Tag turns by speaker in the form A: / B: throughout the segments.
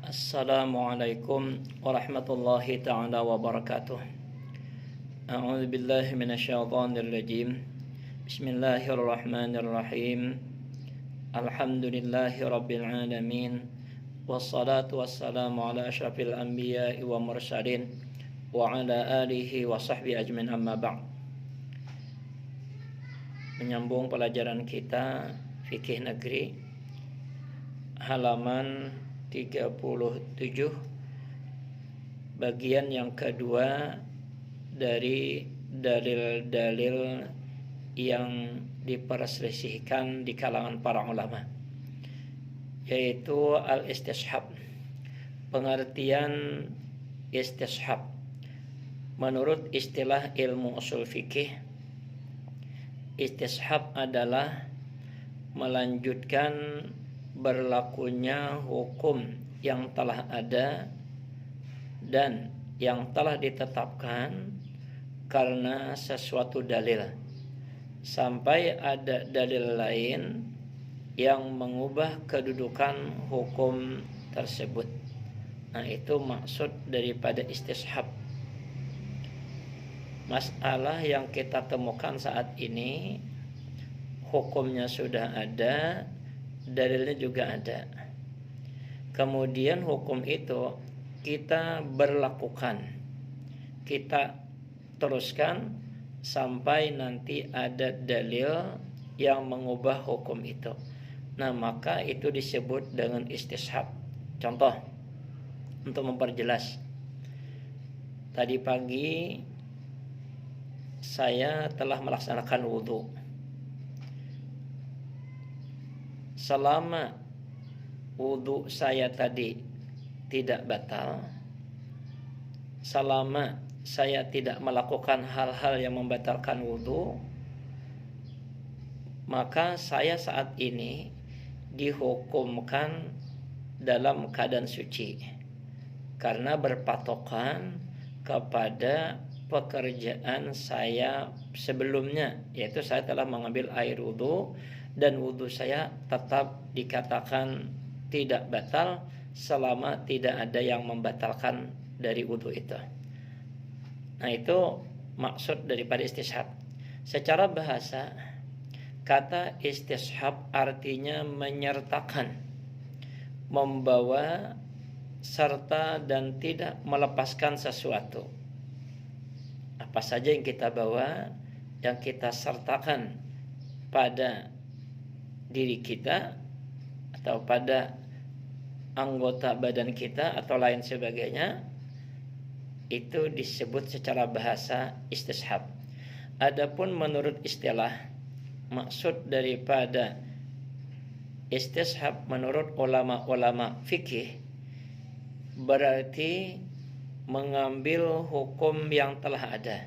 A: Assalamualaikum warahmatullahi ta'ala wabarakatuh. A'udzu billahi minasyaitonir rajim. Bismillahirrahmanirrahim. Alhamdulillahi rabbil alamin. Wassalatu wassalamu ala asyrafil anbiya'i wa mursalin wa ala alihi wa sahbihi ajmain, amma ba'd. Menyambung pelajaran kita fikih negeri halaman 37, bagian yang kedua dari dalil-dalil yang diperselisihkan di kalangan para ulama, yaitu al-istishab. Pengertian istishab menurut istilah ilmu usul fikih, istishab adalah melanjutkan berlakunya hukum yang telah ada dan yang telah ditetapkan karena sesuatu dalil sampai ada dalil lain yang mengubah kedudukan hukum tersebut. Nah, itu maksud daripada istishab. Masalah yang kita temukan saat ini, hukumnya sudah ada, dalilnya juga ada. Kemudian hukum itu kita berlakukan, kita teruskan sampai nanti ada dalil yang mengubah hukum itu. Nah, maka itu disebut dengan istishab. Contoh untuk memperjelas. Tadi pagi saya telah melaksanakan wudhu. Selama wudhu saya tadi tidak batal, selama saya tidak melakukan hal-hal yang membatalkan wudhu, maka saya saat ini dihukumkan dalam keadaan suci karena berpatokan kepada pekerjaan saya sebelumnya, yaitu saya telah mengambil air wudhu dan wudhu saya tetap dikatakan tidak batal selama tidak ada yang membatalkan dari wudhu itu. Nah, itu maksud daripada istishab. Secara bahasa, kata istishab artinya menyertakan, membawa serta dan tidak melepaskan sesuatu. Apa saja yang kita bawa, yang kita sertakan pada diri kita atau pada anggota badan kita atau lain sebagainya, itu disebut secara bahasa istishab. Adapun menurut istilah, maksud daripada istishab menurut ulama-ulama fikih berarti mengambil hukum yang telah ada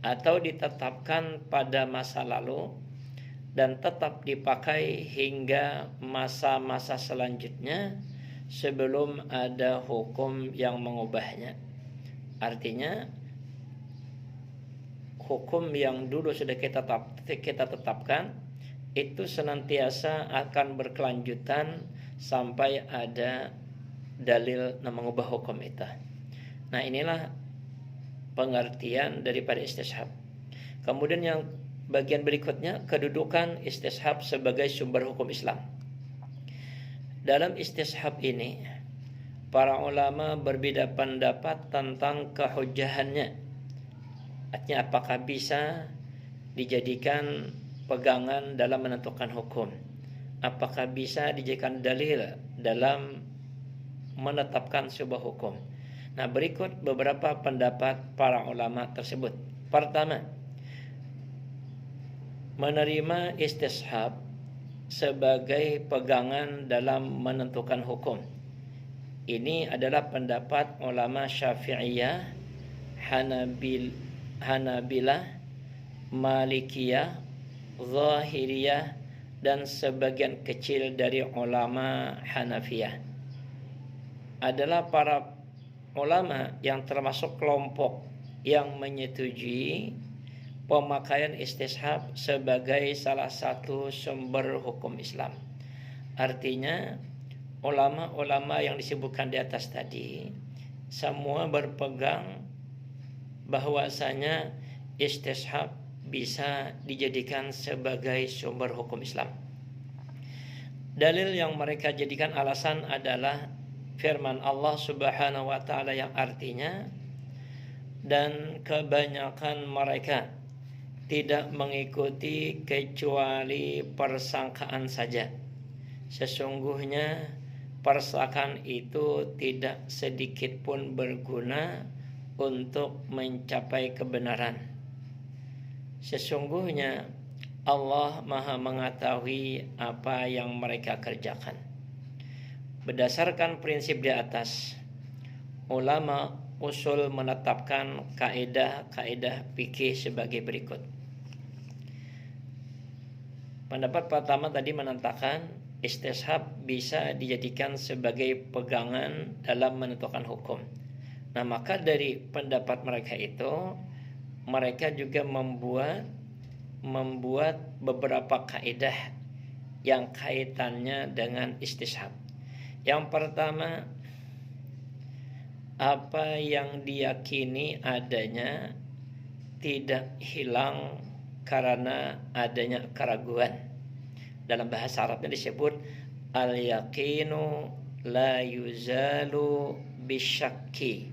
A: atau ditetapkan pada masa lalu dan tetap dipakai hingga masa-masa selanjutnya sebelum ada hukum yang mengubahnya. Artinya hukum yang dulu sudah kita tetapkan itu senantiasa akan berkelanjutan sampai ada dalil yang mengubah hukum itu. Nah, inilah pengertian daripada istishab. Kemudian yang bagian berikutnya, kedudukan istishab sebagai sumber hukum Islam. Dalam istishab ini, para ulama berbeda pendapat tentang kehujahannya. Artinya apakah bisa dijadikan pegangan dalam menentukan hukum? Apakah bisa dijadikan dalil dalam menetapkan sebuah hukum? Nah, berikut beberapa pendapat para ulama tersebut. Pertama, menerima istishab sebagai pegangan dalam menentukan hukum. Ini adalah pendapat ulama Syafi'iyah, Hanabilah, Malikiyah, Zahiriyah, dan sebagian kecil dari ulama Hanafiyah. Adalah para ulama yang termasuk kelompok yang menyetujui pemakaian istishab sebagai salah satu sumber hukum Islam. Artinya ulama-ulama yang disebutkan di atas tadi semua berpegang bahwasanya istishab bisa dijadikan sebagai sumber hukum Islam. Dalil yang mereka jadikan alasan adalah firman Allah Subhanahu wa taala yang artinya, dan kebanyakan mereka tidak mengikuti kecuali persangkaan saja. Sesungguhnya persangkaan itu tidak sedikit pun berguna untuk mencapai kebenaran. Sesungguhnya Allah Maha mengetahui apa yang mereka kerjakan. Berdasarkan prinsip di atas, ulama usul menetapkan kaidah-kaidah fikih sebagai berikut. Pendapat pertama tadi menentangkan istishab bisa dijadikan sebagai pegangan dalam menentukan hukum. Nah, maka dari pendapat mereka itu, mereka juga membuat beberapa kaidah yang kaitannya dengan istishab. Yang pertama, apa yang diyakini adanya tidak hilang karena adanya keraguan. Dalam bahasa Arabnya disebut al-yaqinu la yuzalu bisyakki.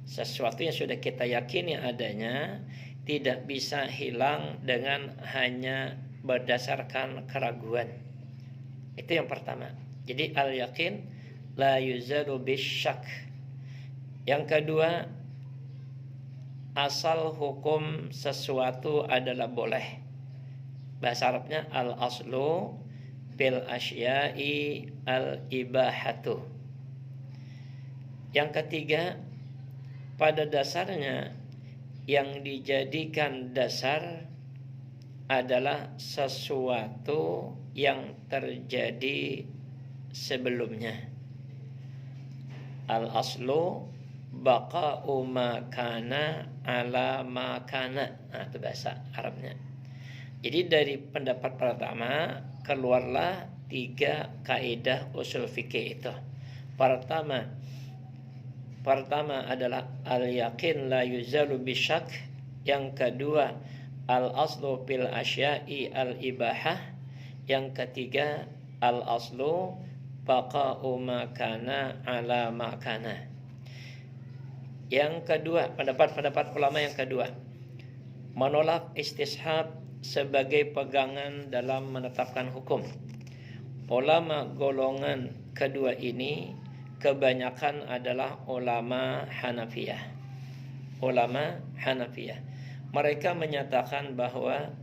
A: Sesuatu yang sudah kita yakini adanya tidak bisa hilang dengan hanya berdasarkan keraguan. Itu yang pertama. Jadi al-yaqin la yuzalu bisyak. Yang kedua, asal hukum sesuatu adalah boleh. Bahasa Arabnya al-aslu fil asya'i al-ibahatu. Yang ketiga, pada dasarnya yang dijadikan dasar adalah sesuatu yang terjadi sebelumnya. Al-aslu baqa'u ma kana ala ma kana. Nah, itu bahasa Arabnya. Jadi dari pendapat pertama keluarlah 3 kaidah usul fikih itu. Pertama adalah al-yaqin la yuzalu bisyak. Yang kedua, al-aslu fil asya'i al-ibahah. Yang ketiga, al-aslu baqa'u ma kana ala ma kana. Yang kedua, pendapat ulama yang kedua, menolak istishab sebagai pegangan dalam menetapkan hukum. Ulama golongan kedua ini kebanyakan adalah ulama Hanafiyah. Mereka menyatakan bahwa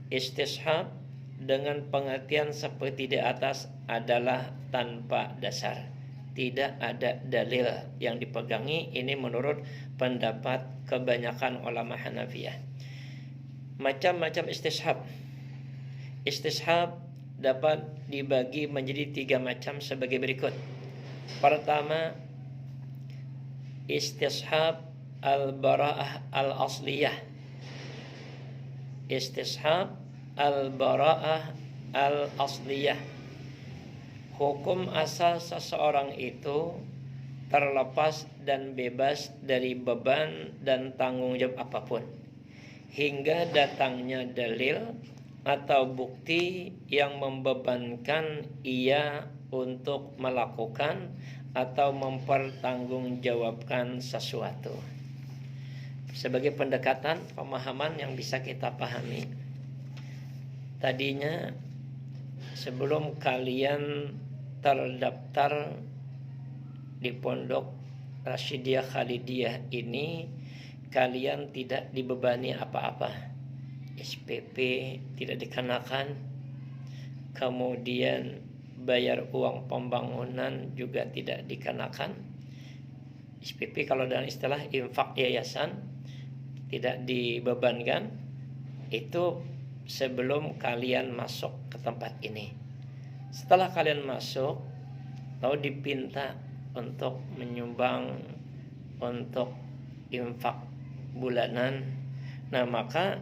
A: istishab dengan pengertian seperti di atas adalah tanpa dasar. Tidak ada dalil yang dipegangi. Ini menurut pendapat kebanyakan ulama Hanafiyah. Macam-macam istishab. Istishab dapat dibagi menjadi 3 macam sebagai berikut. Pertama, istishab al-bara'ah al-asliyah. Istishab al-bara'ah al-asliyah. Hukum asal seseorang itu terlepas dan bebas dari beban dan tanggung jawab apapun, hingga datangnya dalil atau bukti yang membebankan ia untuk melakukan atau mempertanggungjawabkan sesuatu. Sebagai pendekatan pemahaman yang bisa kita pahami, tadinya sebelum kalian terdaftar di Pondok Rasyidiyah Khalidiyah ini, kalian tidak dibebani apa-apa. SPP tidak dikenakan, kemudian bayar uang pembangunan juga tidak dikenakan. SPP kalau dalam istilah infak yayasan tidak dibebankan. Itu sebelum kalian masuk ke tempat ini. Setelah kalian masuk, lalu dipinta untuk menyumbang untuk infak bulanan. Nah, maka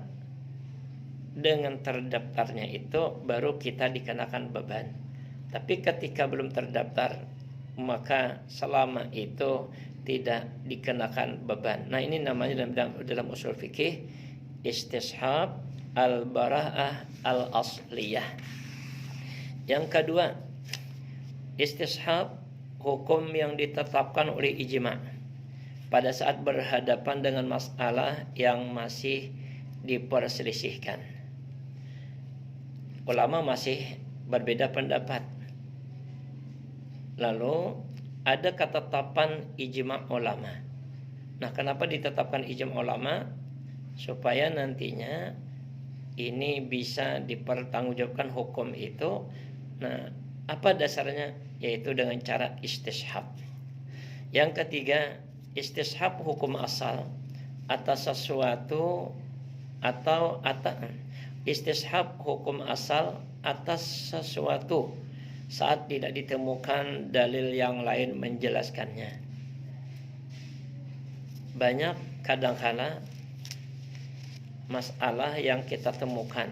A: dengan terdaftarnya itu baru kita dikenakan beban. Tapi ketika belum terdaftar, maka selama itu tidak dikenakan beban. Nah, ini namanya dalam usul fikih istishab al-bara'ah al-asliyah. Yang kedua, istishab hukum yang ditetapkan oleh ijma' pada saat berhadapan dengan masalah yang masih diperselisihkan. Ulama masih berbeda pendapat. Lalu ada ketetapan ijma' ulama. Nah, kenapa ditetapkan ijma' ulama? Supaya nantinya ini bisa dipertanggungjawabkan hukum itu. Nah, apa dasarnya? Yaitu dengan cara istishab. Yang ketiga, istishab hukum asal atas sesuatu atau istishab hukum asal atas sesuatu saat tidak ditemukan dalil yang lain menjelaskannya. Banyak kadangkala masalah yang kita temukan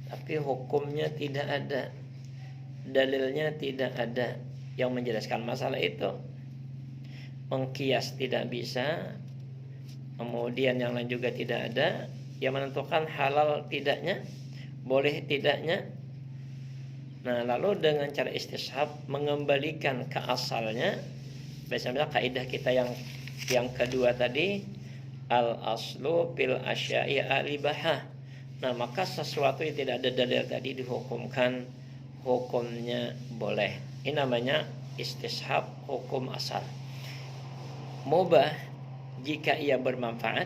A: tapi hukumnya tidak ada, dalilnya tidak ada yang menjelaskan masalah itu. Mengkias tidak bisa, kemudian yang lain juga tidak ada yang menentukan halal tidaknya, boleh tidaknya. Nah, lalu dengan cara istishab mengembalikan ke asalnya. Biasanya kaidah kita yang kedua tadi, al aslu fil asya'i al-ibahah. Nah, maka sesuatu yang tidak ada dalil tadi dihukumkan hukumnya boleh. Ini namanya istishab hukum asal. Mubah jika ia bermanfaat,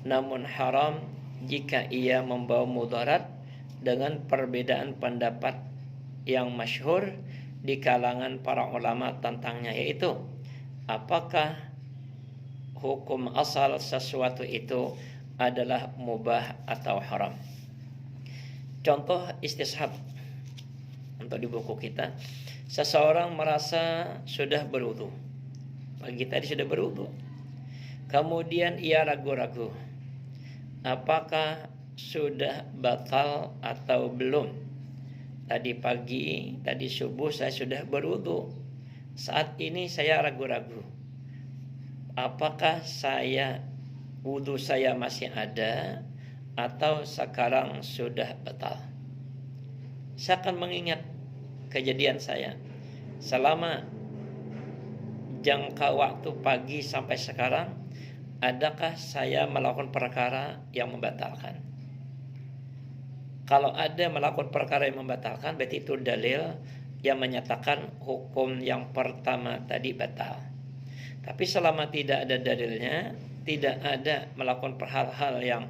A: namun haram jika ia membawa mudarat, dengan perbedaan pendapat yang masyhur di kalangan para ulama tentangnya, yaitu apakah hukum asal sesuatu itu adalah mubah atau haram. Contoh istishab untuk di buku kita, seseorang merasa sudah berwudu, pagi tadi sudah berwudu, kemudian ia ragu-ragu apakah sudah batal atau belum. Tadi pagi, tadi subuh saya sudah berwudu, saat ini saya ragu-ragu apakah wudu saya masih ada atau sekarang sudah batal. Saya akan mengingat kejadian saya selama jangka waktu pagi sampai sekarang. Adakah saya melakukan perkara yang membatalkan? Kalau ada melakukan perkara yang membatalkan, berarti itu dalil yang menyatakan hukum yang pertama tadi batal. Tapi selama tidak ada dalilnya, tidak ada melakukan hal-hal yang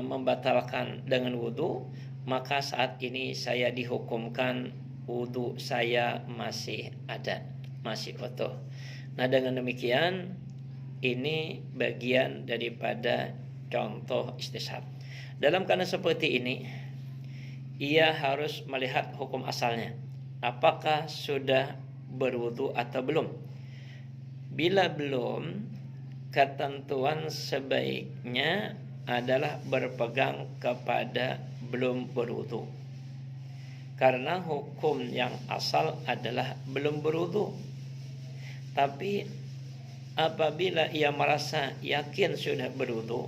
A: membatalkan dengan wudu, maka saat ini saya dihukumkan wudu saya masih ada, masih utuh. Nah, dengan demikian ini bagian daripada contoh istishab. Dalam keadaan seperti ini, ia harus melihat hukum asalnya. Apakah sudah berwudu atau belum? Bila belum, ketentuan sebaiknya adalah berpegang kepada belum berwudu. Karena hukum yang asal adalah belum berwudu. Tapi apabila ia merasa yakin sudah berwudu,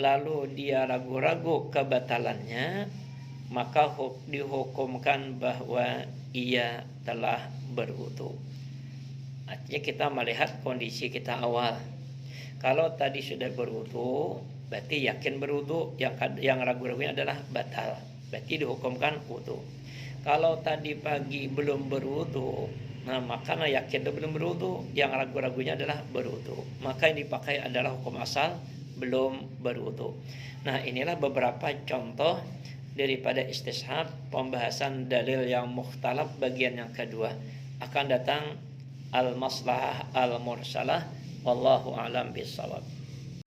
A: lalu dia ragu-ragu kebatalannya, maka dihukumkan bahwa ia telah berwudu. Artinya kita melihat kondisi kita awal. Kalau tadi sudah berwudu, berarti yakin berwudu, yang ragu-ragunya adalah batal, berarti dihukumkan wudu. Kalau tadi pagi belum berwudu, nah maka yakin belum berwudu, yang ragu-ragunya adalah berwudu, maka yang dipakai adalah hukum asal belum berwudu. Nah, inilah beberapa contoh daripada istishab, pembahasan dalil yang mukhtalaf bagian yang kedua. Akan datang al-maslahah al-mursalah, wallahu a'lam bishawab.